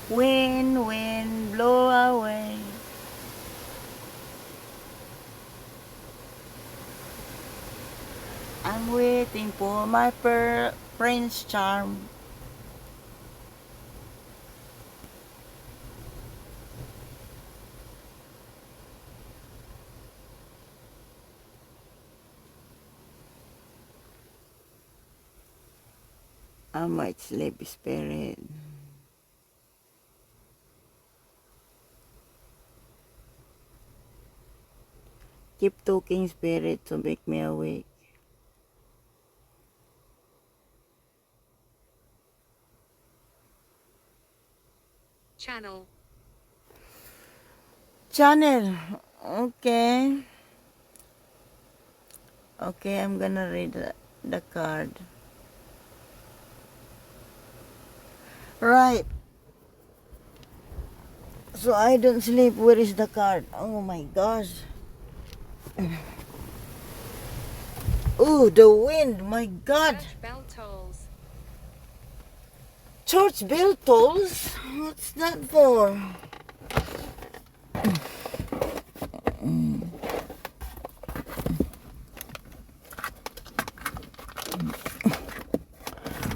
Wind, wind, blow away. I'm waiting for my Prince Charm. I might sleep, spirit. Keep talking, spirit, to make me awake. Channel. Channel. Okay. Okay, I'm gonna read the card. Right. So I don't sleep. Where is the card? Oh my gosh. Oh, the wind. My God. Church bell tolls. Church bell tolls? What's that for?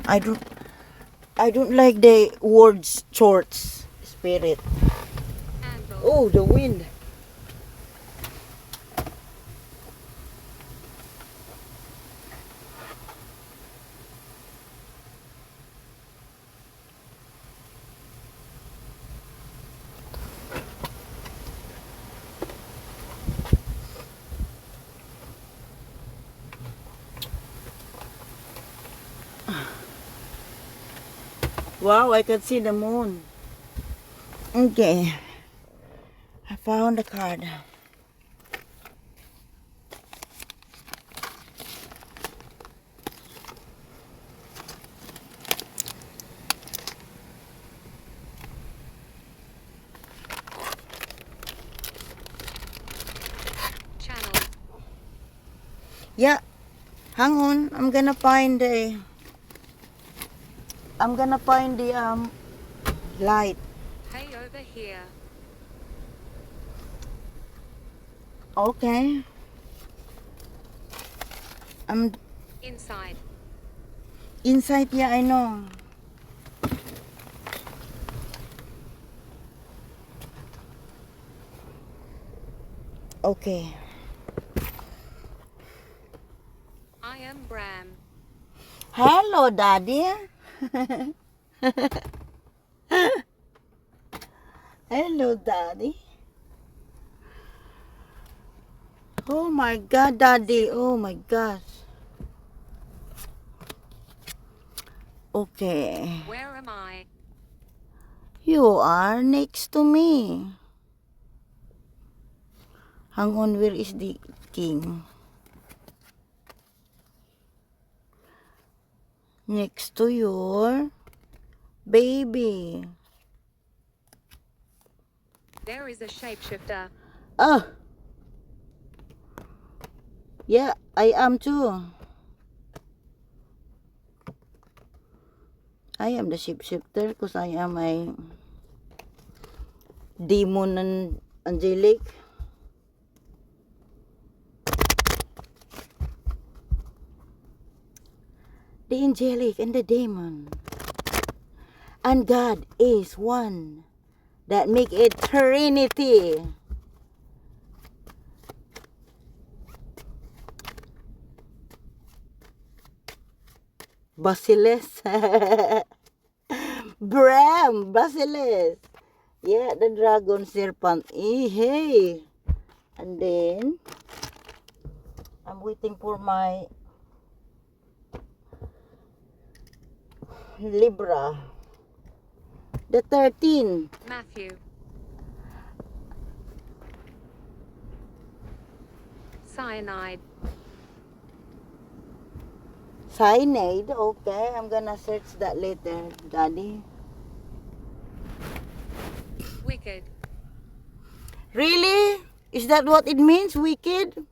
I don't I don't like the words church, spirit. Anvil. Oh, the wind. Wow, I can see the moon. Okay. I found the card. Channel. Yeah. Hang on. I'm gonna find the light. Hey over here. Okay. I'm Inside. inside, yeah, I know. Okay. I am Bram. Hello, Daddy. Hello, Daddy. Oh my God, Daddy. Oh my gosh. Okay. Where am I? You are next to me. Hang on, where is the king? Next to your baby. There is a shapeshifter. Oh, yeah, I am too. I am the shapeshifter because I am a demon and angelic. The angelic and the demon. And God is one that make it Trinity. Basilis. Bram, Basilis. Yeah, the dragon serpent. Eh, hey. And then, I'm waiting for my Libra. The 13. Matthew. Cyanide. Cyanide. Okay, I'm gonna search that later, Daddy. Wicked. Really? Is that what it means, wicked?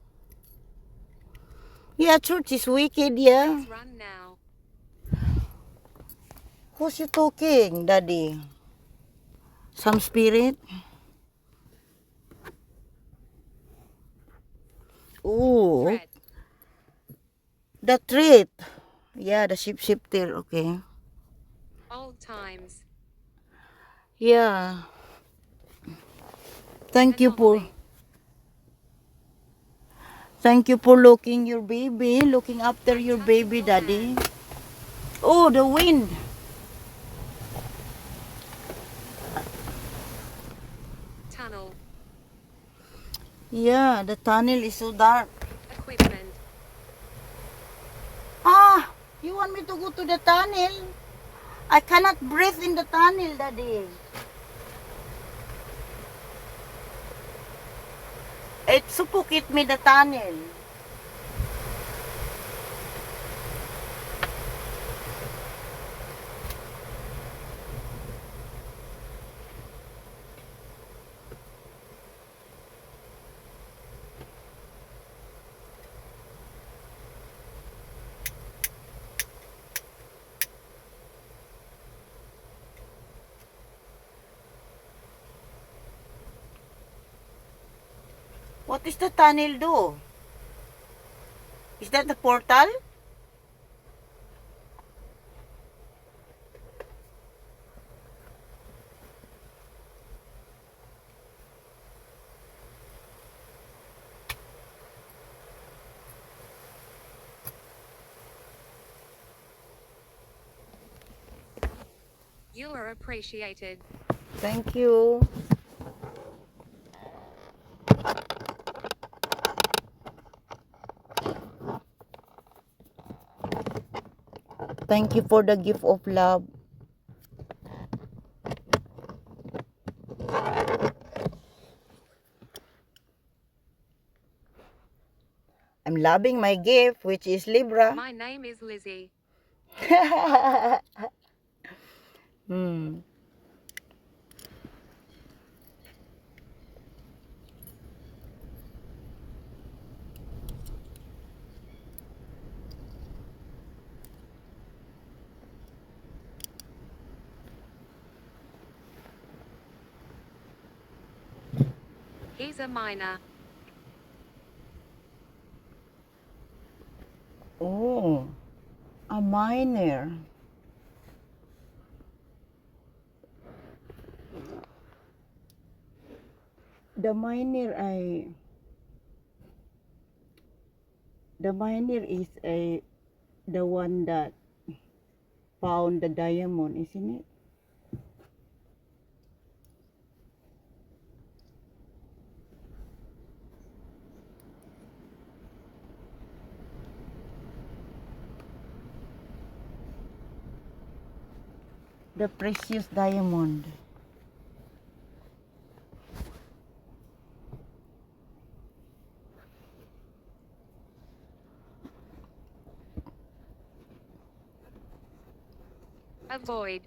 Yeah, church is wicked, yeah. Let's run now. Who's you talking, Daddy? Some spirit. Ooh, Threat. the treat. Yeah, the shifter. Okay. Old times. Yeah. Thank you for Anomaly. looking your baby, looking after your Untouchable baby, daddy. land. Oh, the wind. Tunnel. Yeah, the tunnel is so dark. Equipment. Ah, you want me to go to the tunnel? I cannot breathe in the tunnel, daddy. It suffocate me the tunnel. What is the tunnel do? Is that the portal? You are appreciated. Thank you. Thank you for the gift of love. I'm loving my gift, which is Libra. My name is Lizzie. Hmm. He's a miner. Oh, a miner. The miner is the one that found the diamond, isn't it? The precious diamond. Avoid.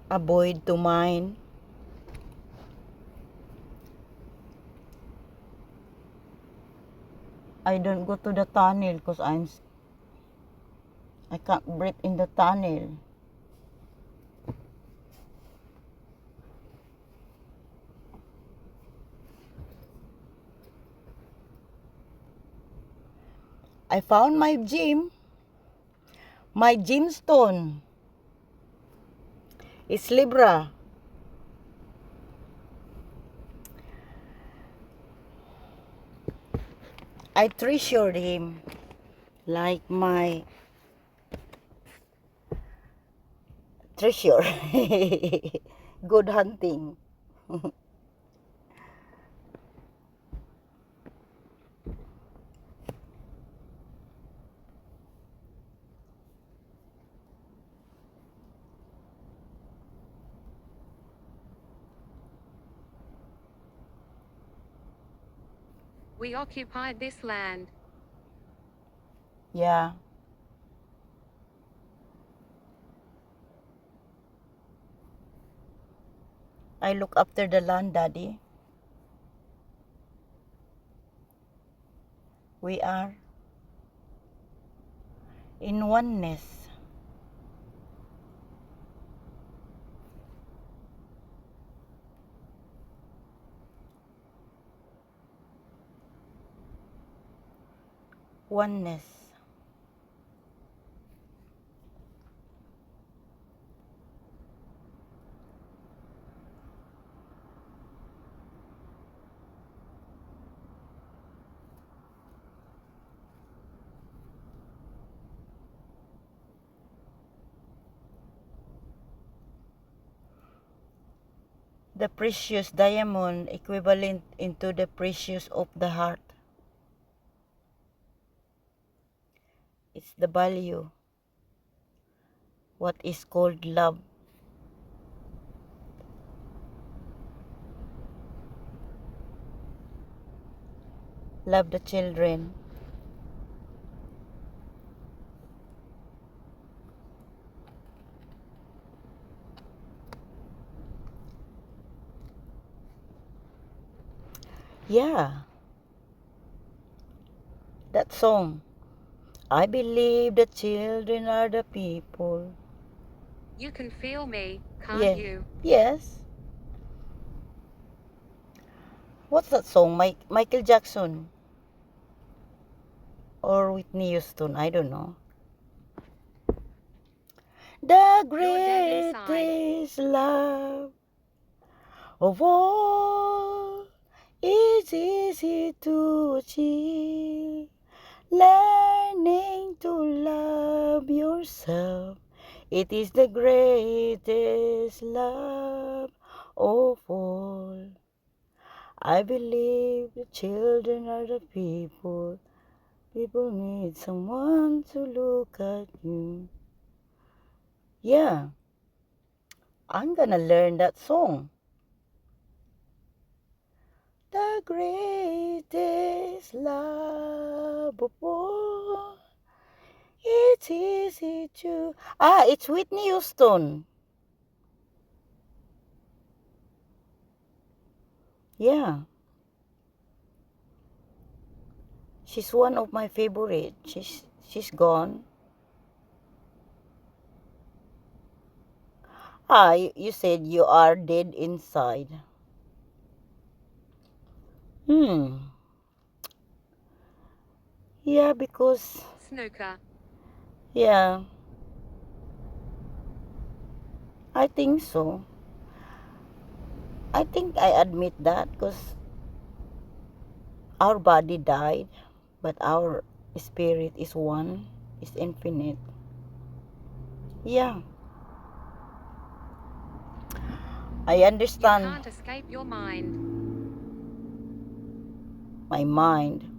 Avoid to mine. I don't go to the tunnel because I can't breathe in the tunnel. I found my gemstone. It's Libra. I treasured him like my treasure. Good hunting. We occupied this land. Yeah. I look after the land, daddy. We are in oneness. Oneness. The precious diamond equivalent into the precious of the heart. It's the value. What is called love. Love the children. Yeah. That song. I believe the children are the people. You can feel me, can't Yes. you? Yes. What's that song? Michael Jackson or Whitney Houston? I don't know. The You're dead inside. greatest love of all is easy to achieve. Learning to love yourself. It is the greatest love of all. I believe the children are the people. People need someone to look at you. Yeah, I'm gonna learn that song. The greatest love of all. It's easy to... it's Whitney Houston. Yeah. She's one of my favorite. She's gone. You said you are dead inside. Yeah, because... Snooker. Yeah, I think so. I think I admit that because our body died, but our spirit is one, is infinite. Yeah, I You understand can't escape your mind. my mind.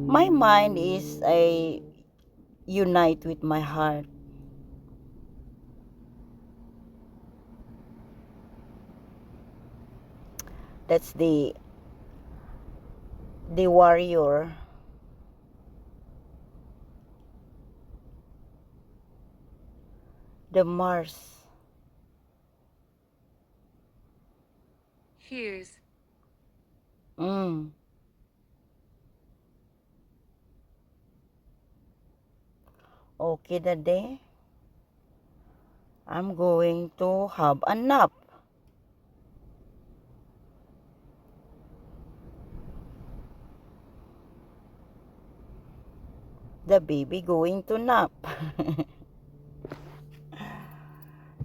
My mind is a unite with my heart. That's the warrior. The Mars. Hughes. Mm. Okay, the day I'm going to have a nap. The baby going to nap.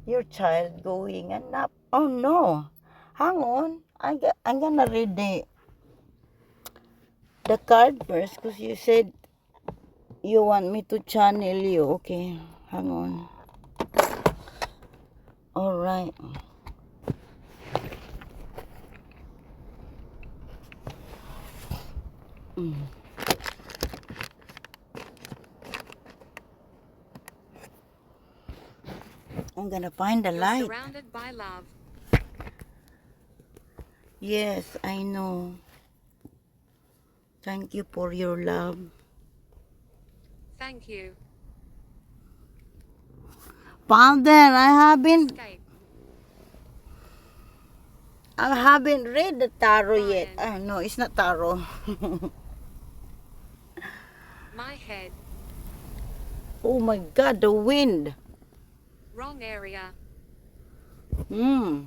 Your child going a nap. Oh no. Hang on. I'm gonna read the card first because you said you want me to channel you. Okay. Hang on. Alright. I'm gonna find the You're light. surrounded by love. Yes, I know. Thank you for your love. Thank you. Father, I haven't read the tarot yet. Lion. No, it's not tarot. My head. Oh my God, the wind. Wrong area. Hmm.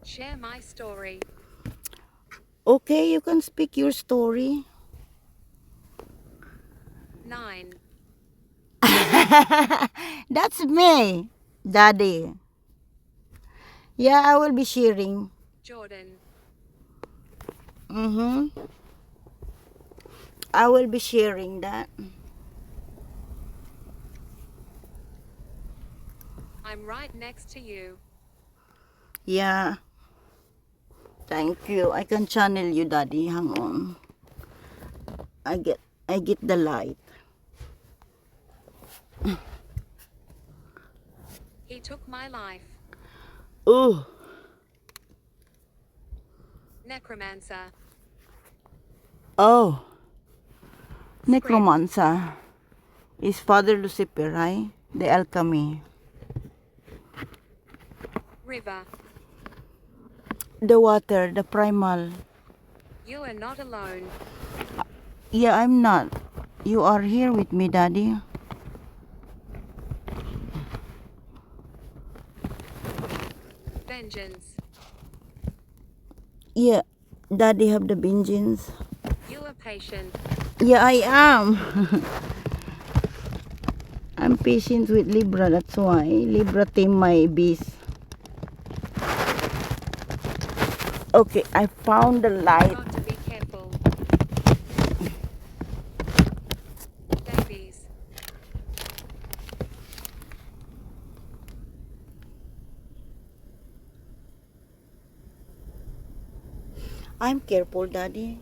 Share my story. Okay, you can speak your story. 9. That's me, Daddy. Yeah, I will be sharing. Jordan. I will be sharing that. I'm right next to you. Yeah. Thank you. I can channel you, Daddy. Hang on. I get the light. He took my life. Oh, Necromancer. oh. Script. Necromancer is Father Lucifer, right? The alchemy. River. The water, the primal. You are not alone. Yeah, I'm not. You are here with me, Daddy. Vengeance. Yeah, Daddy have the vengeance. You are patient. Yeah, I am. I'm patient with Libra, that's why. Libra team my beast. Okay, I found the light. Got to be careful. Davies. I'm careful, Daddy.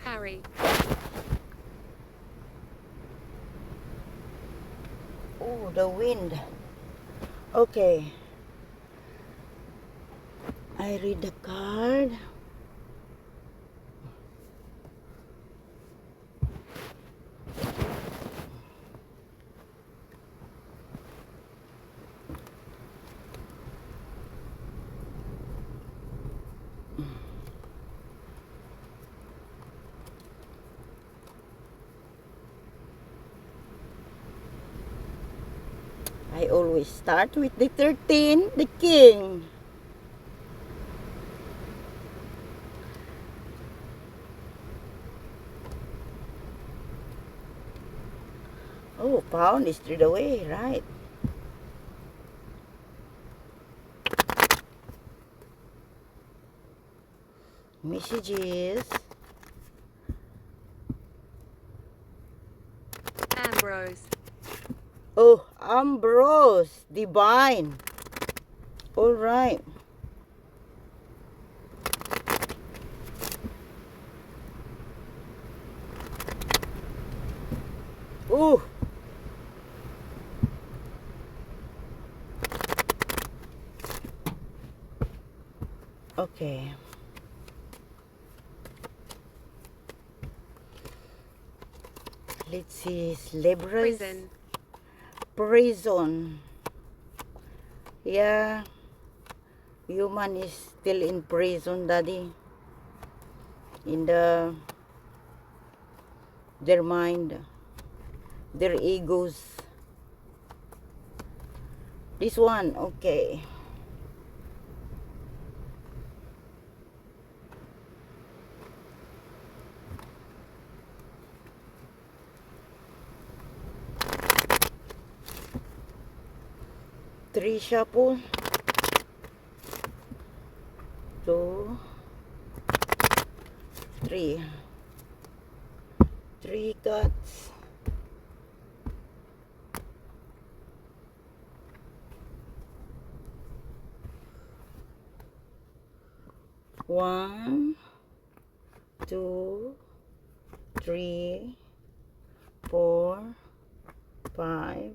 Harry. Oh, the wind. Okay. I read the card. I always start with the 13, the king. Oh, pound is straight away, right? Messages. Ambrose. Oh, Ambrose, divine. All right. Ooh. Okay. Let's see. Libras. Prison. Prison. Yeah. Human is still in prison, Daddy. In their mind, their egos. This one, okay. Three shuffle. 2, 3. 3 cuts. 1, 2, 3, 4, 5,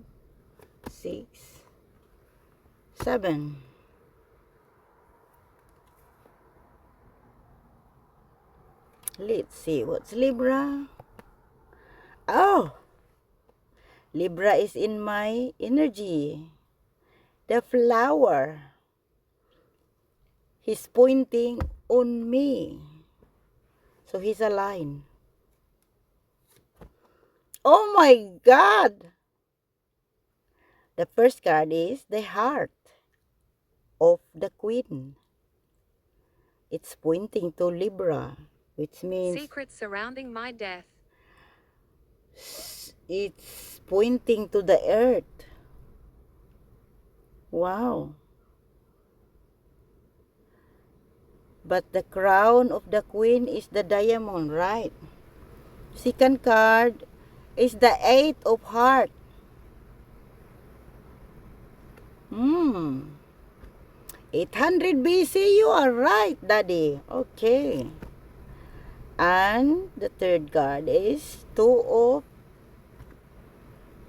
6, 7. Let's see what's Libra. Oh, Libra is in my energy. The flower. He's pointing on me. So he's a line. Oh my God! The first card is the heart of the Queen. It's pointing to Libra, which means Secrets surrounding my death. it's pointing to the earth. Wow. But the crown of the Queen is the diamond, right? Second card is the Eight of Heart. 800 BC, you are right, Daddy. Okay. And the third card is Two of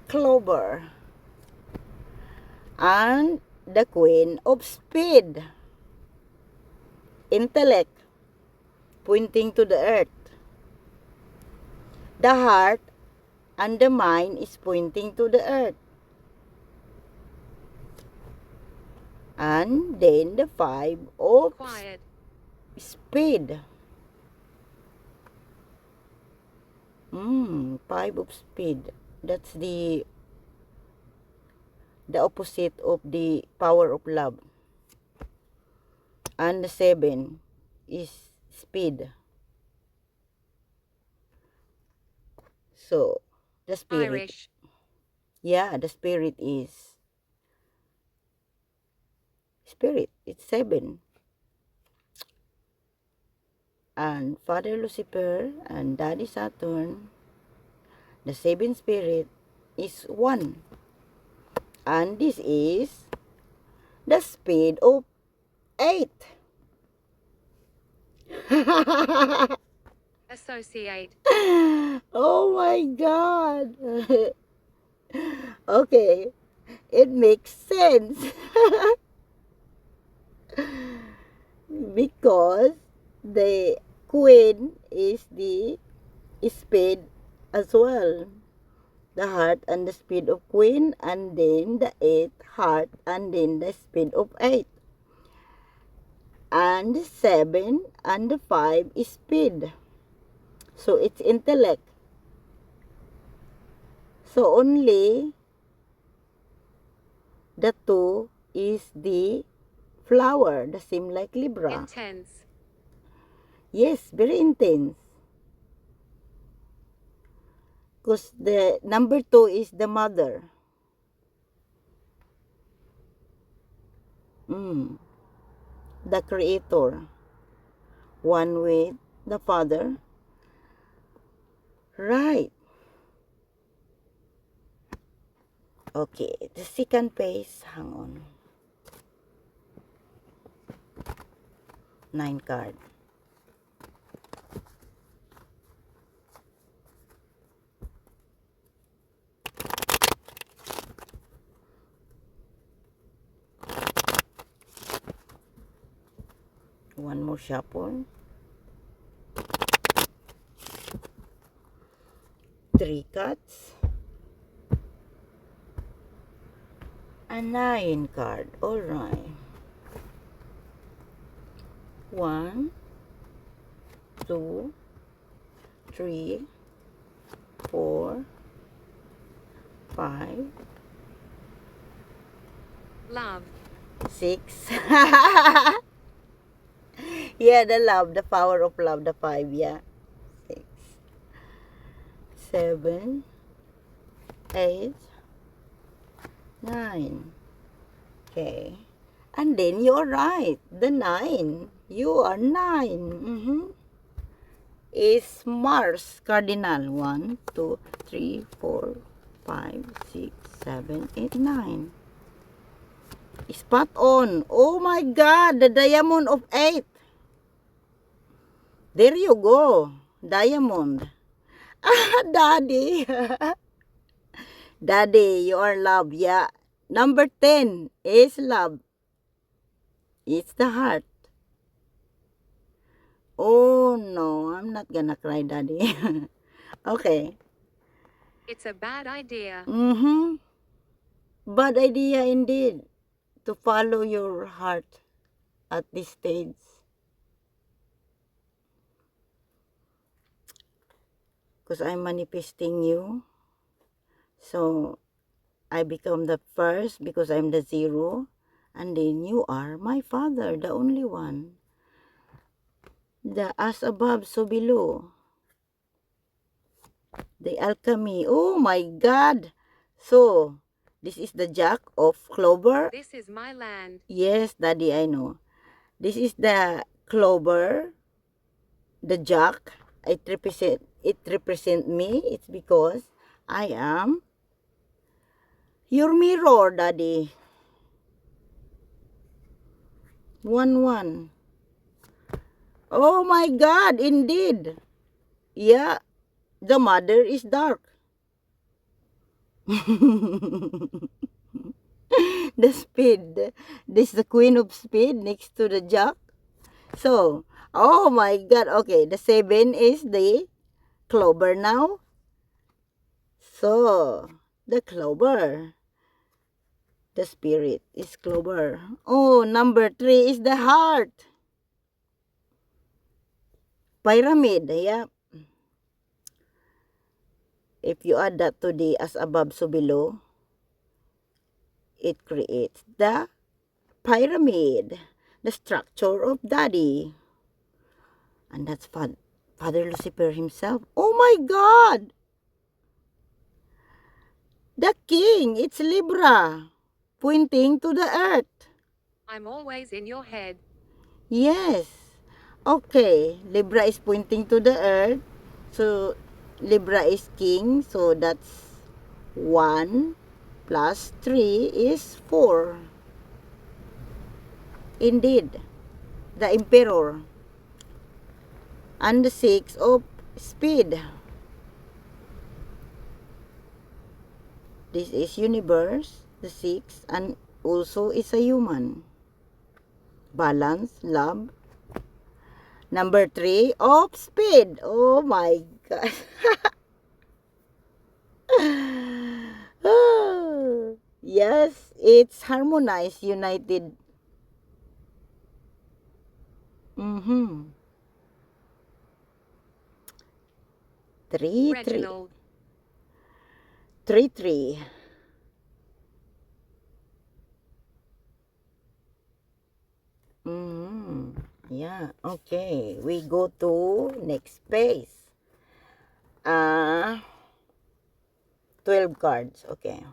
Clover. And the Queen of Spade. Intellect, pointing to the earth. The heart and the mind is pointing to the earth. And then the Five of Quiet. Spade. Five of Spade. That's the opposite of the power of love. And the 7 is speed. So, the spirit. Irish. Yeah, the spirit is spirit. It's 7. And Father Lucifer and Daddy Saturn, the 7 spirit is 1. And this is the speed of 8. Associate. Oh my God. Okay, it makes sense. Because the Queen is the spade as well. The heart and the speed of Queen, and then the 8 heart, and then the speed of 8. And the 7 and the 5 is speed. So it's intellect. So only the 2 is the flower, the same like Libra. Intense. Yes, very intense. Because the number 2 is the mother. The creator. One with the father. Right. Okay, the second page, hang on. 9 card. One more shuffle. 3 cards. A 9 card. Alright. 1, 2, 3, 4, 5, Love. 6. Yeah, the love, the power of love, the 5, yeah. 6, 7, 8, 9. Okay. And then you're right. The 9. You are 9. Is Mars cardinal. 1, 2, 3, 4, 5, 6, 7, 8, 9. Spot on. Oh my God, the diamond of 8. There you go. Diamond. Ah, Daddy. Daddy, you are love. Yeah. Number 10 is love. It's the heart. Oh no, I'm not gonna cry, Daddy. Okay. It's a bad idea. Bad idea indeed to follow your heart at this stage. Because I'm manifesting you. So, I become the first because I'm the zero. And then you are my father, the only one. The as above, so below. The alchemy. Oh my God. So, this is the jack of clover. This is my land. Yes, Daddy, I know. This is the clover, the jack. It represent me. It's because I am your mirror, Daddy. 1-1. Oh my God, indeed. Yeah, the mother is dark. The speed. This is the queen of speed next to the jack. So, oh my God. Okay, the 7 is the clover now. So, the clover. The spirit is clover. Oh, number 3 is the heart. Pyramid. Yeah. If you add that to the as above, so below, it creates the pyramid. The structure of Daddy. And that's Father Lucifer himself. Oh my God! The king, it's Libra, pointing to the earth. I'm always in your head. Yes. Okay, Libra is pointing to the earth. So, Libra is king. So, that's 1 plus 3 is 4. Indeed, the emperor. And the 6 of speed. This is universe, the 6, and also is a human. Balance, love. Number 3 of speed. Oh my God. Yes, it's harmonized, united. 3, 3. Reginald. 3, 3. Yeah, okay. We go to next page. 12 cards. Okay.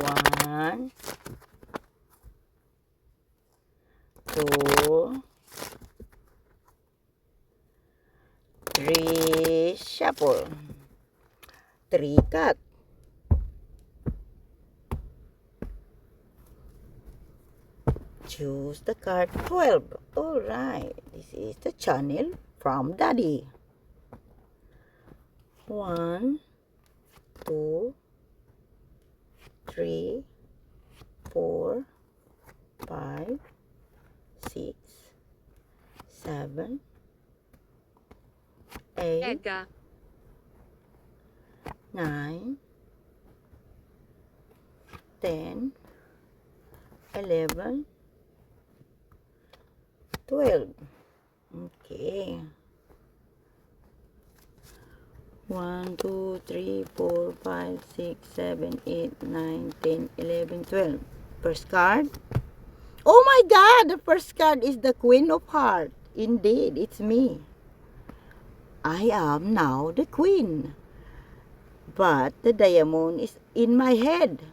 1, 2, 3, shuffle. 3 cut. Choose the card 12. Alright, this is the channel from Daddy. 1, 2, 3, 4, 5, 6, 7, 8, Edgar. 9, 10, 11, 12. Okay. 1, 2, 3, 4, 5, 6, 7, 8, 9, 10, 11, 12. First card. Oh my God! The first card is the Queen of Hearts. Indeed, it's me. I am now the Queen. But the diamond is in my head.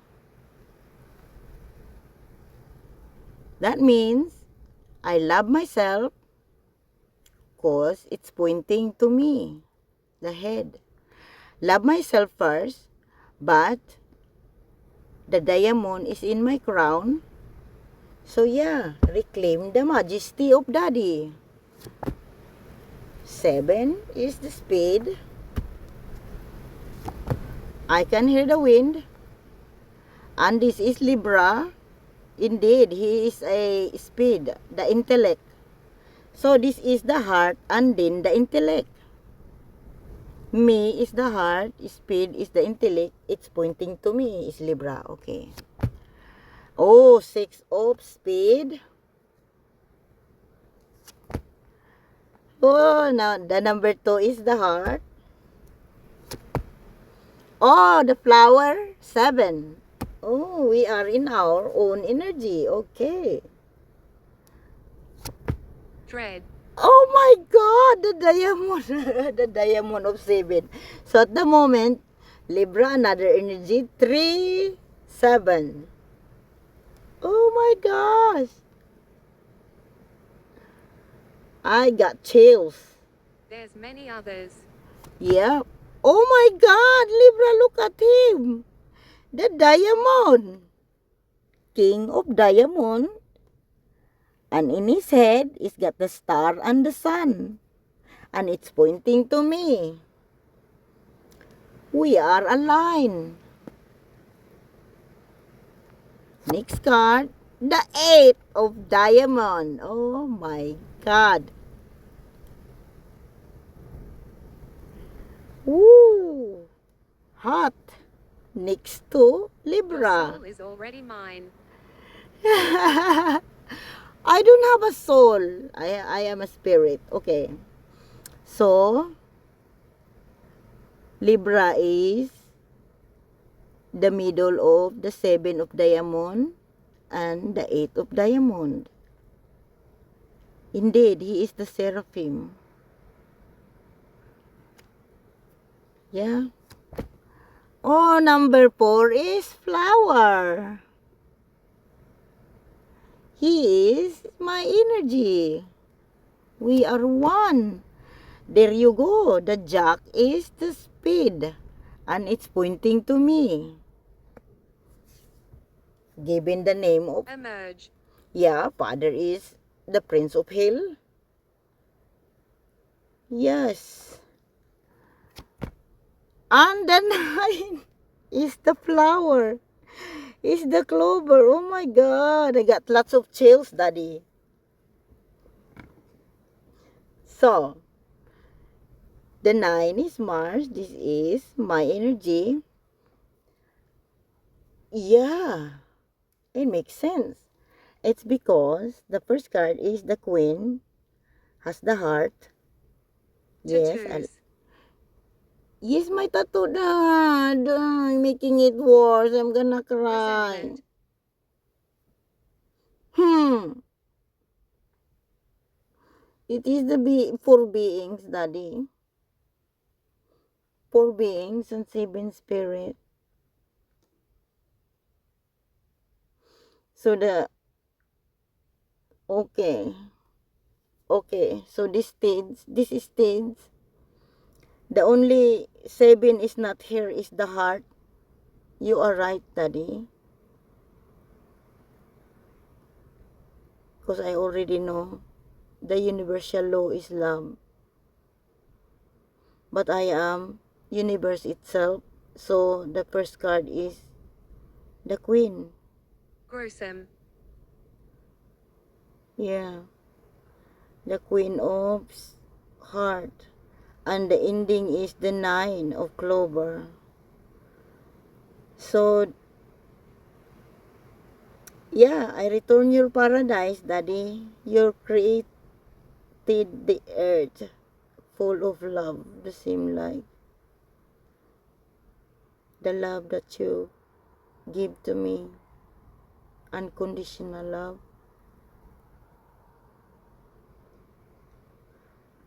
That means I love myself because it's pointing to me, the head. Love myself first, but the diamond is in my crown. So yeah, reclaim the majesty of Daddy. 7 is the spade. I can hear the wind. And this is Libra. Indeed, he is a spade, the intellect. So this is the heart and then the intellect. Me is the heart, spade is the intellect. It's pointing to me, is Libra. Okay. Oh, 6 of speed. Oh, now the number 2 is the heart. Oh, the flower, 7. Oh, we are in our own energy. Okay. Dread. Oh my God, the diamond, the diamond of 7. So at the moment, Libra, another energy, 3, 7. Oh my gosh. I got chills. There's many others. Yeah. Oh my God, Libra, look at him. The diamond. King of diamond. And in his head, he's got the star and the sun. And it's pointing to me. We are aligned. Next card, the 8 of diamond. Oh my God. Woo! Hot. Next to Your Libra. soul is already mine. I don't have a soul. I am a spirit. Okay. So, Libra is the middle of the 7 of diamond and the 8 of diamond. Indeed, he is the seraphim. Yeah. Oh, number 4 is flower. He is my energy. We are one. There you go. The jack is the speed. And it's pointing to me. Given the name of... Emerge. Yeah, father is the Prince of Hill. Yes. And the 9 is the flower. Is the clover. Oh my God. I got lots of chills, Daddy. So, the 9 is Mars. This is my energy. Yeah. It makes sense. It's because the first card is the Queen. Has the heart. Yes. Tattoos. Yes, my tattoo, Dad. I'm making it worse. I'm gonna cry. Resentment. It is the 4 beings, Daddy. 4 beings and 7 spirit. So okay. Okay, so this stage, the only 7 is not here is the heart. You are right, Daddy. Because I already know the universal law is love. But I am universe itself. So the first card is the Queen. Gruesome. Yeah. The Queen of Heart. And the ending is the 9 of Clover. So, yeah, I return your paradise, Daddy. You created the earth full of love, the same like the love that you give to me, unconditional love.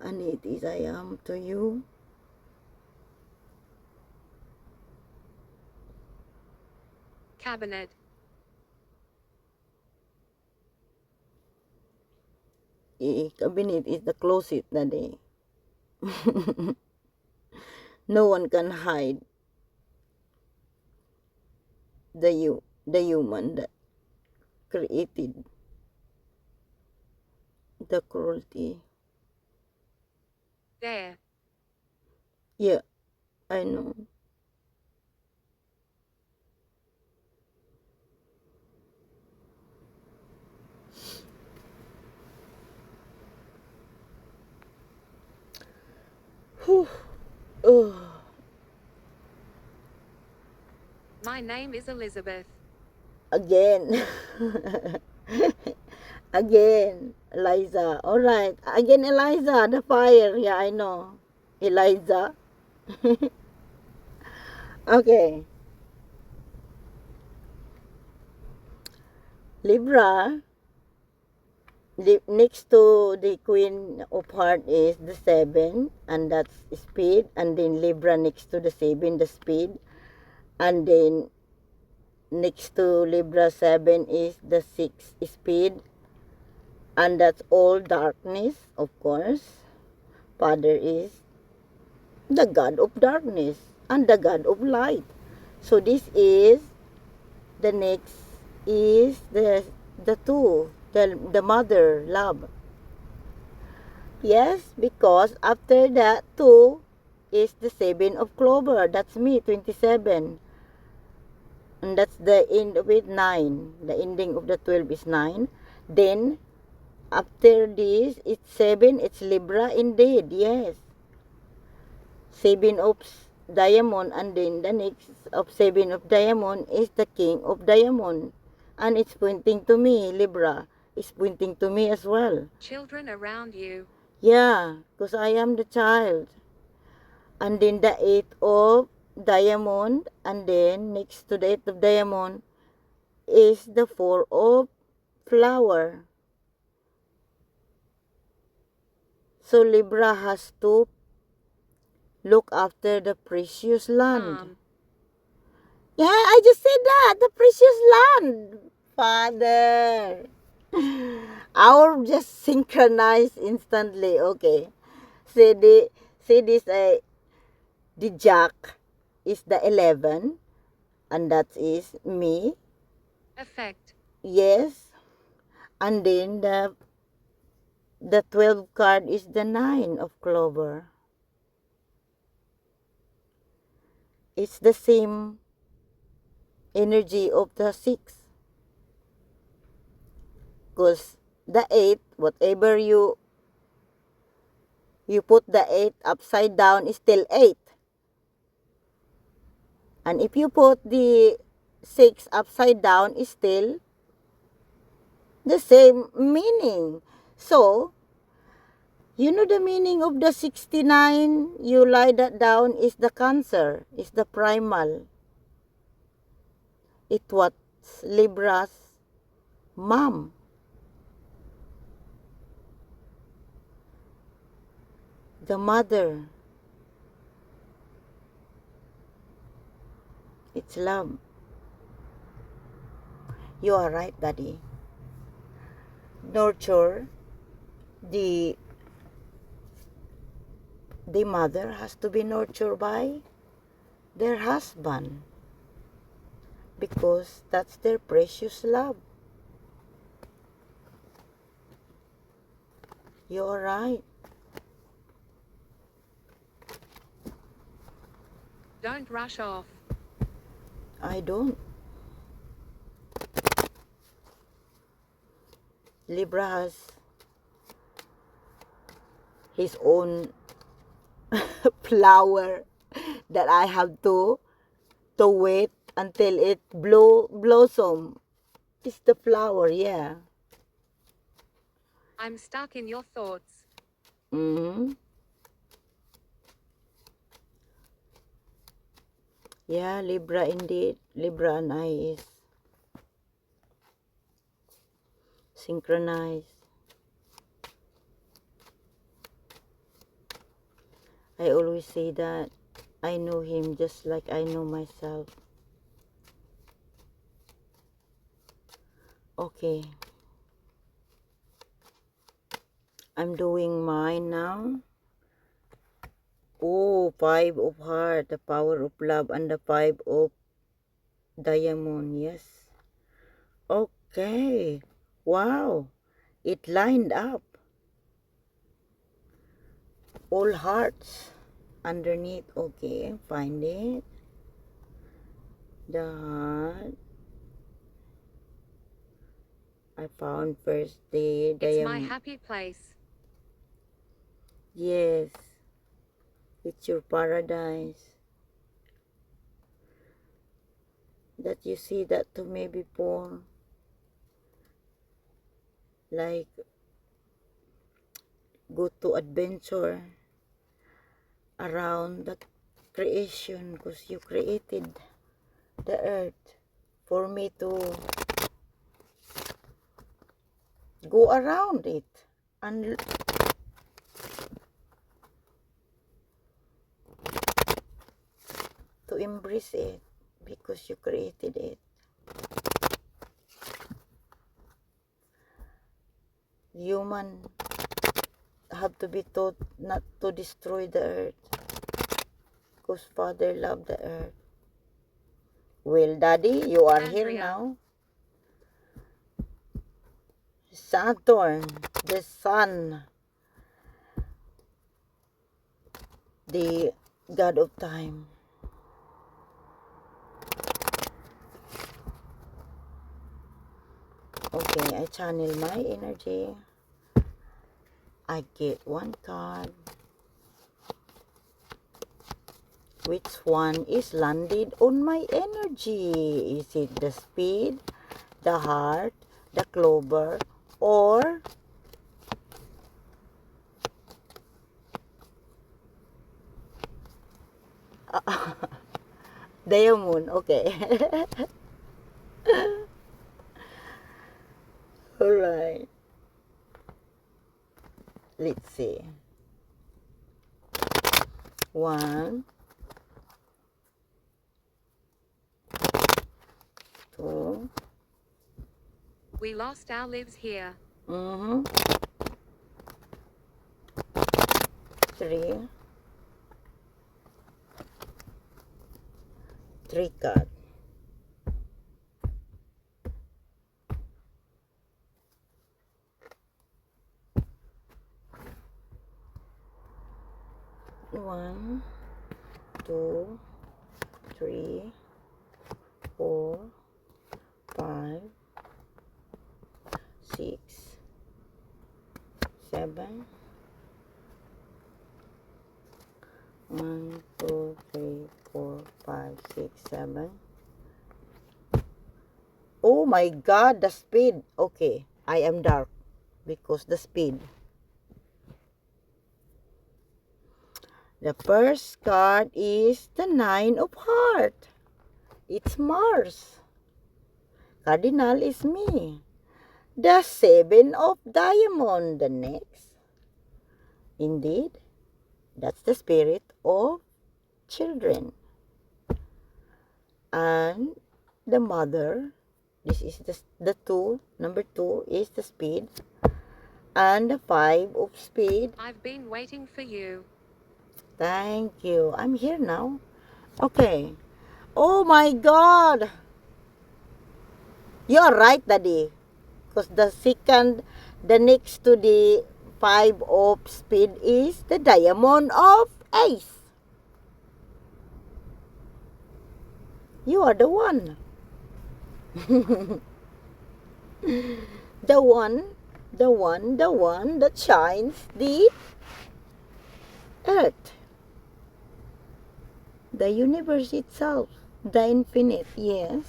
And it is I am to you. Cabinet. Cabinet is the closet, Daddy. No one can hide the human that created the cruelty. There. Yeah, I know. Whew. Oh, My name is Elizabeth. Again. Again, Eliza. All right. Again, Eliza, the fire. Yeah, I know. Eliza. Okay. Libra. Next to the Queen of Heart is the 7, and that's speed. And then Libra next to the 7, the speed. And then next to Libra 7 is the 6, speed. And that's all darkness, of course. Father is the God of darkness and the God of light. So this is the next is the two, the mother love. Yes, because after that two is the 7 of clover. That's me, 27. And that's the end of it, 9. The ending of the 12 is 9. Then after this, it's 7. It's Libra indeed, yes. 7 of diamond, and then the next of 7 of diamond is the king of diamond. And it's pointing to me, Libra. It's pointing to me as well. Children around you. Yeah, because I am the child. And then the 8 of diamond, and then next to the 8 of diamond is the 4 of flower. So Libra has to look after the precious land. Calm. Yeah, I just said that. The precious land. Father. Our just synchronized instantly. Okay. Say this the jack is the 11, and that is me. Effect. Yes. And then the 12 card is the 9 of clover. It's the same energy of the 6. Because the 8, whatever you put the 8 upside down is still 8. And if you put the 6 upside down is still the same meaning. So, you know the meaning of the 69, you lie that down, is the Cancer, is the primal. It was Libra's mom. The mother. It's love. You are right, Daddy. Nurture, the mother has to be nurtured by their husband, because that's their precious love. You're right. Don't rush off. I don't. Libra has his own flower that I have to wait until it blossom. It's the flower, yeah. I'm stuck in your thoughts. Mm-hmm. Yeah, Libra indeed. Libra and I is synchronized. I always say that I know him just like I know myself. Okay. I'm doing mine now. Oh, 5 of heart, the power of love, and the 5 of diamond, yes. Okay. Wow. It lined up. All hearts underneath. Okay, find it. The heart. I found first the It's my diamond. happy place. Yes. It's your paradise. that you see that to me before. Like, go to adventure around the creation because you created the earth for me to go around it and to embrace it because you created it. Human have to be taught not to destroy the earth because Father loved the earth. Well, Daddy, you are here Andrea. now. Saturn, the sun, the god of time. Okay, I channel my energy. I get one card. Which one is landed on my energy? Is it the speed, the heart, the clover, or diamond? Okay. Alright. Let's see. 1, 2. We lost our lives here. 3. 3 card. One, 2, 3, 4, 5, 6, 7. 1, 2, 3, 4, 5, 6, 7. Oh my God, the speed. Okay, I am dark because the speed. The first card is the 9 of Heart. It's Mars. Cardinal is me. The 7 of Diamond, the next. Indeed, that's the spirit of children. And the mother, this is the 2, number 2 is the speed. And the 5 of speed. I've been waiting for you. Thank you. I'm here now. Okay. Oh my God. You're right, Daddy. Because the second, the next to the 5 of speed is the diamond of ace. You are the one. the one that shines the earth. The universe itself. The infinite, yes.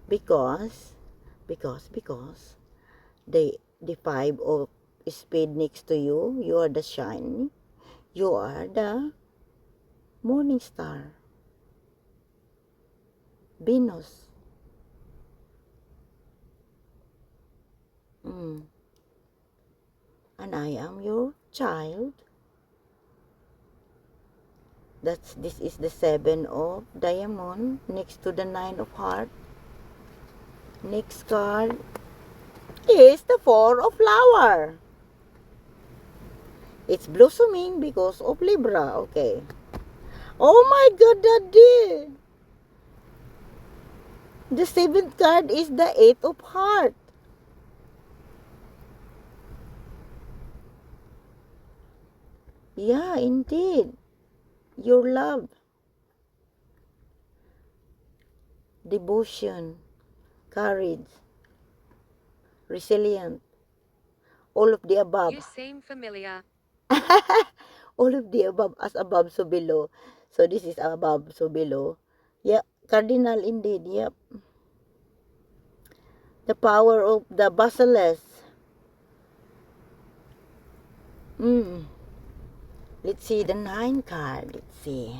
Because the 5 of spade next to you, you are the shine. You are the morning star. Venus. And I am your child. This is the 7 of diamond next to the 9 of heart. Next card is the 4 of flower. It's blossoming because of Libra. Okay. Oh my God, Daddy. The 7th card is the 8 of heart. Yeah, indeed. Your love. Devotion. Courage. Resilient. All of the above. You seem familiar. All of the above, as above, so below. So this is above, so below. Yeah, cardinal indeed, yep. The power of the basilisk. Let's see the 9 card. Let's see.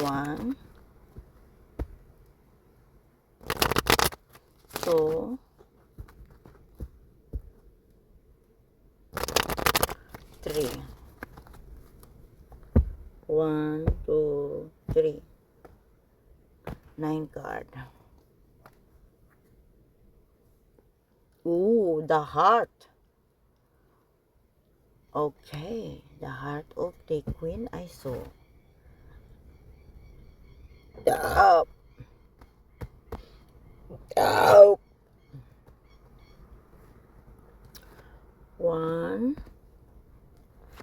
One, two, three. 1, 2, 3. 9 card. Ooh, the heart. Okay, the heart of the queen I saw. Up. Up. 1.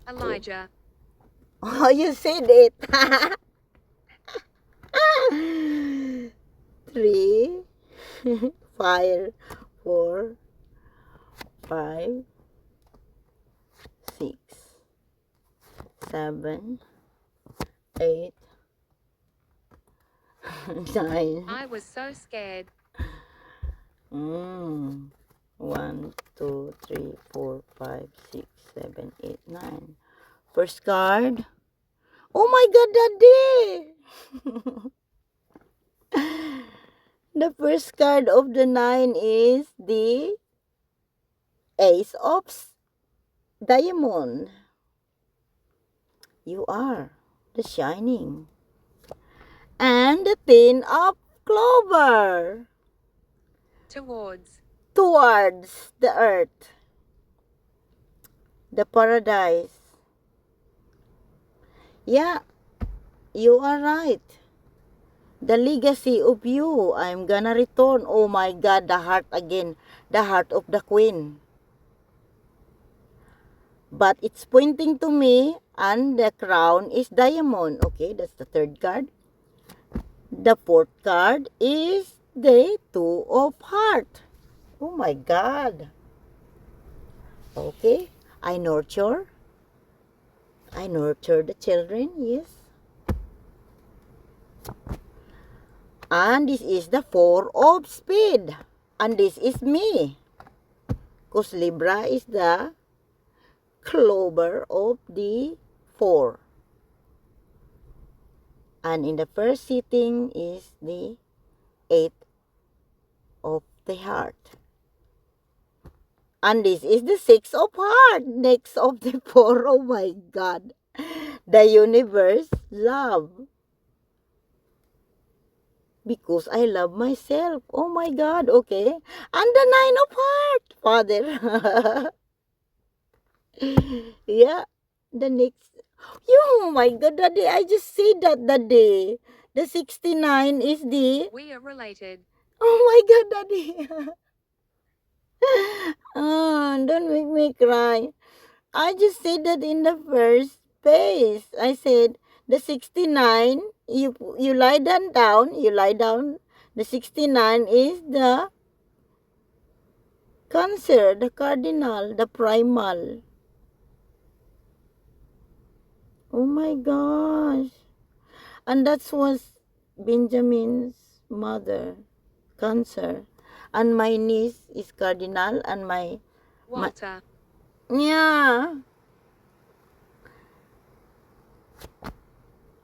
Elijah. Oh, you said it. 3. Fire. 4, 5, 6, 7, 8, 9. I was so scared. 1, 2, 3, 4, 5, 6, 7, 8, 9. First card. Oh my God, Daddy! The first card of the 9 is the Ace of Diamond. You are the shining. And the 10 of Clover. Towards. Towards the earth. The paradise. Yeah, you are right. The legacy of you, I'm gonna return. Oh my God, the heart again. The heart of the queen. But it's pointing to me, and the crown is diamond. Okay, that's the third card. The fourth card is the 2 of heart. Oh my God. Okay, I nurture the children, yes. And this is the 4 of spade. And this is me. Because Libra is the clover of the 4. And in the first sitting is the 8 of the heart. And this is the 6 of heart. Next of the 4. Oh my God. The universe love. Because I love myself. Oh my God. Okay. And the 9 of heart. Father. Yeah. The next. Oh my God, Daddy. I just said that, Daddy. The 69 is the... We are related. Oh my God, Daddy. Don't make me cry. I just said that in the first place. I said the 69, you lie down, you lie down. The 69 is the Cancer, the cardinal, the primal. Oh my gosh. And that was Benjamin's mother, Cancer. And my niece is cardinal, and my Walter. yeah.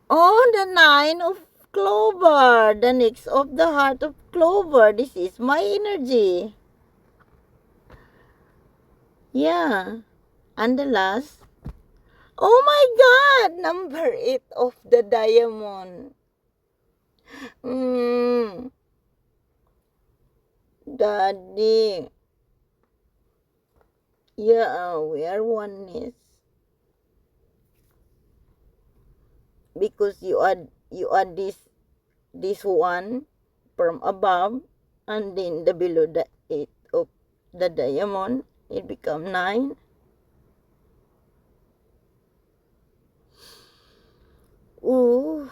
Oh, the 9 of Clover. The next of the heart of Clover. This is my energy. Yeah. And the last. Oh my God. Number 8 of the diamond. Daddy. Yeah, we are oneness. Because you add this one from above, and then the below the 8 of the diamond, it become 9. Ooh.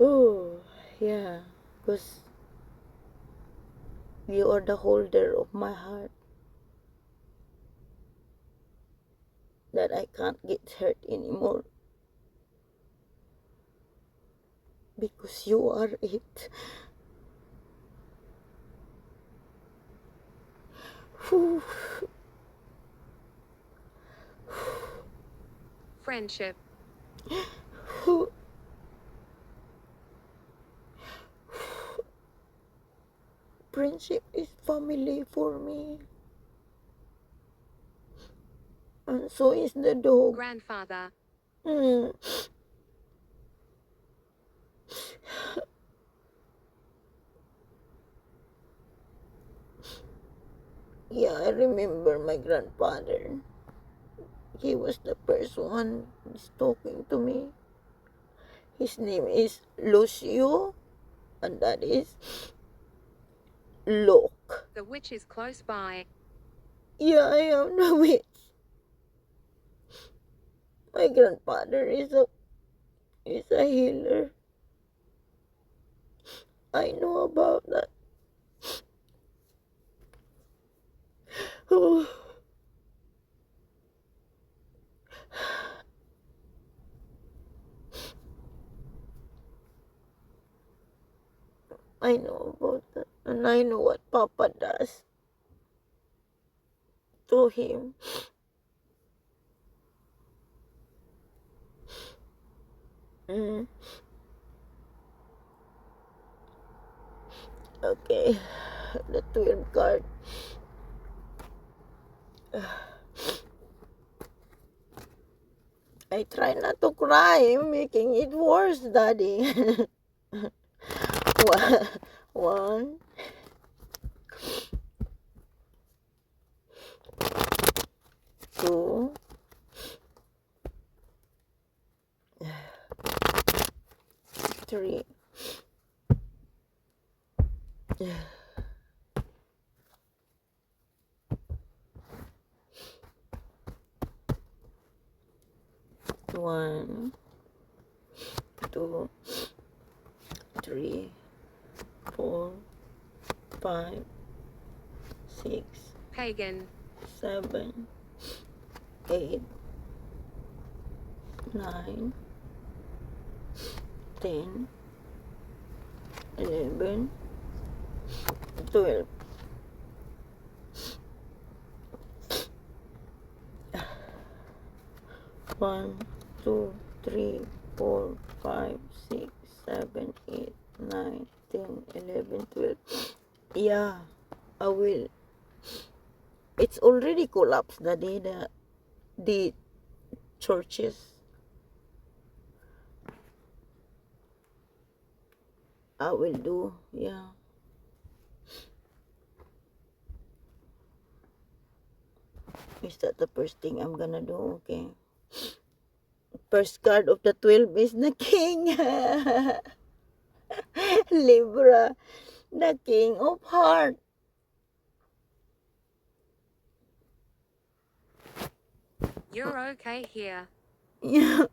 Ooh. Yeah, because you are the holder of my heart, that I can't get hurt anymore because you are it. Whew. Friendship. Whew. Friendship is family for me, and so is the dog. Grandfather. Mm. Yeah, I remember my grandfather. He was the first one who's talking to me. His name is Lucio, and that is Locke. The witch is close by. Yeah, I am the witch. My grandfather is a healer. I know about that. Oh, I know about that, and I know what Papa does to him. Mm. Okay, the 12 card. I try not to cry. You're making it worse, Daddy. One, two, three. One, two, three, 4, 5, 6, Pagan. 7, 8, 9, 10, 11, 12. One, 2, 3, 4, 5, 6, 7, 8, 9, 10, 11, 12. Yeah, I will. It's already collapsed, the churches. I will do, yeah. Is that the first thing I'm gonna do? Okay. First card of the 12 is the king. Libra, the king of heart. You're okay here. Yeah.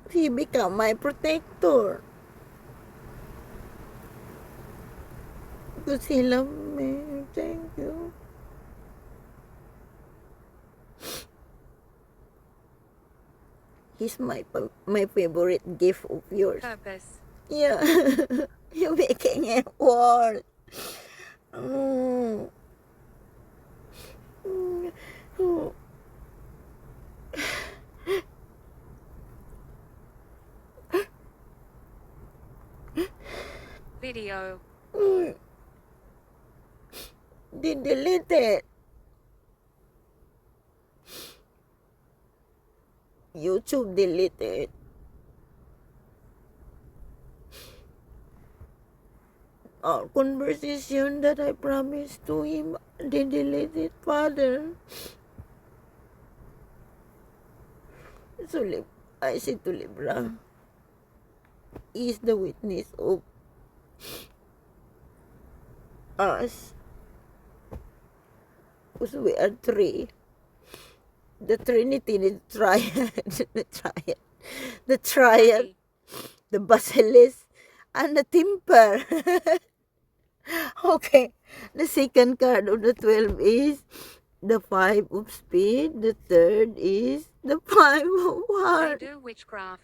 He become my protector. Because he love me. Thank you. He's my favorite gift of yours. Purpose. Yeah. You're making it worse. Mm. Mm. Video. Mm. They delete it. YouTube delete it. Our conversation that I promised to him, they delete it, Father. So I said to Libra, he is the witness of us. because we are three. The Trinity, the Triad, the Triad, Happy. the Basilisk, and the Timper. Okay, the second card of the 12 is the 5 of Spade. The third is the 5 of They Hearts. do witchcraft.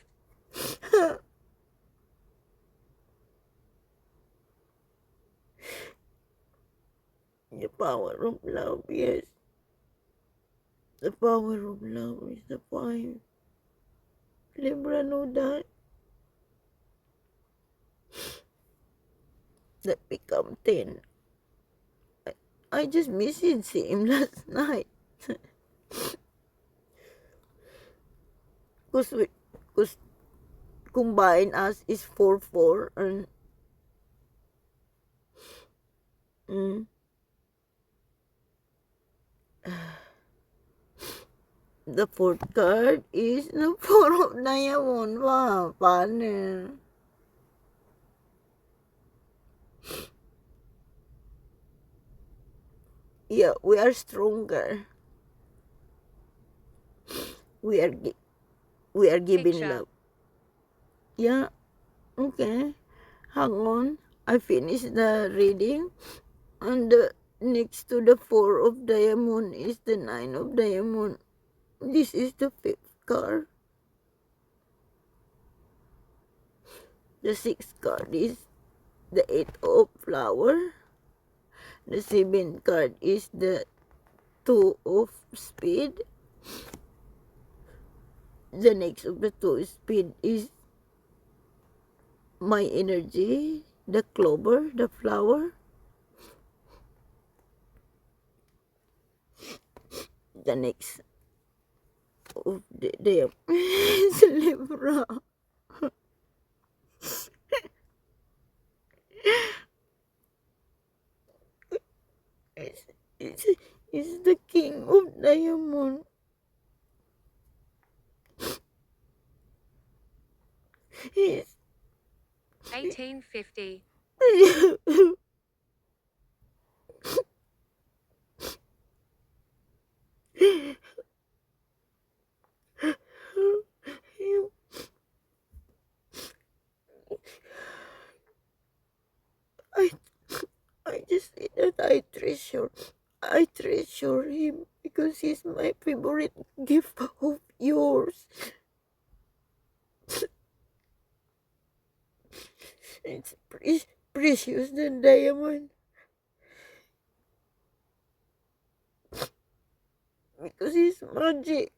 The power of love, yes. The power of love is the 5. Libra know that. That become 10. I just messaged him last night. Cause combine us is 4-4 and the fourth card is the 4 of Diamond. Wow, partner. Yeah, we are stronger. We are giving Picture. love. Yeah, okay. Hang on. I finished the reading. And the next to the 4 of Diamond is the 9 of Diamond. This is the 5th card. The 6th card is the 8 of Flower. The 7th card is the 2 of Spade. The next of the 2 of Spade is my energy, the clover, the flower. The next of the is Libra. It's, it's, it's the King of Diamond. He's 1850. I I just say that I treasure him because he's my favorite gift of yours. It's precious than diamond because he's magic.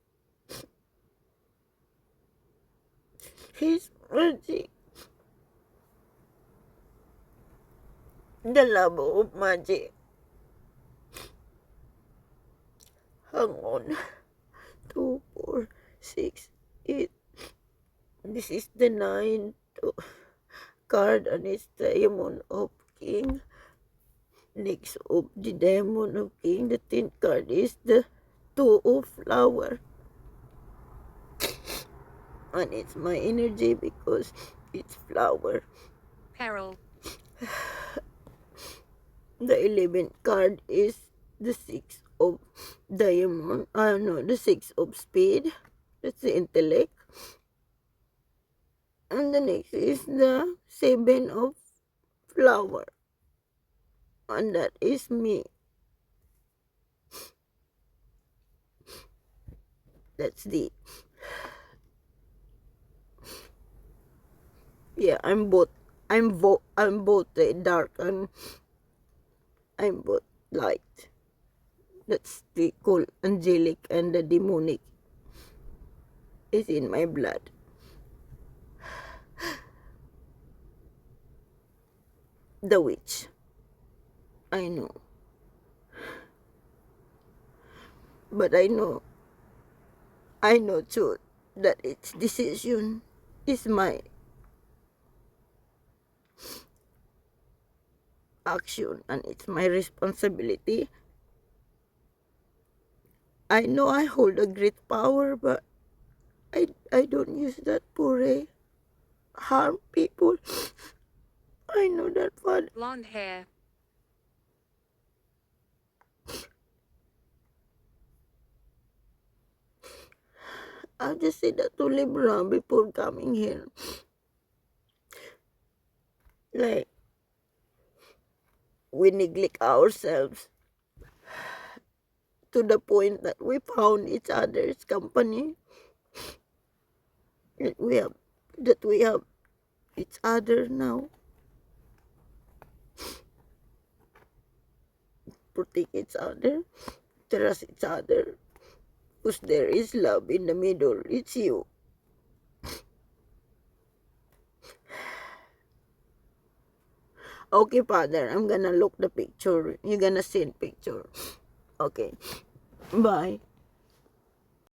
He's magic. The love of magic. Hang on. 2, 4, 6, 8. This is the 9 card and it's Diamond of King. Next of the Diamond of King, the 10th card is the 2 of Flower. And it's my energy because it's flower. Peril. The 11th card is the 6 of Diamond. No, the 6 of Spade. That's the intellect. And the next is the 7 of Flower. And that is me. That's the... Yeah, I'm both the dark and I'm both light. That's the cool angelic and the demonic is in my blood. The witch. I know. But I know too that its decision is my action and it's my responsibility. I know I hold a great power, but I don't use that for harm people. I know that, Father. Blonde hair. I just said that to Libra before coming here. Like, we neglect ourselves to the point that we found each other's company. That we have each other now. Protect each other, trust each other. Because there is love in the middle. It's you. Okay, Father, I'm gonna look the picture. You're gonna send picture. Okay. Bye.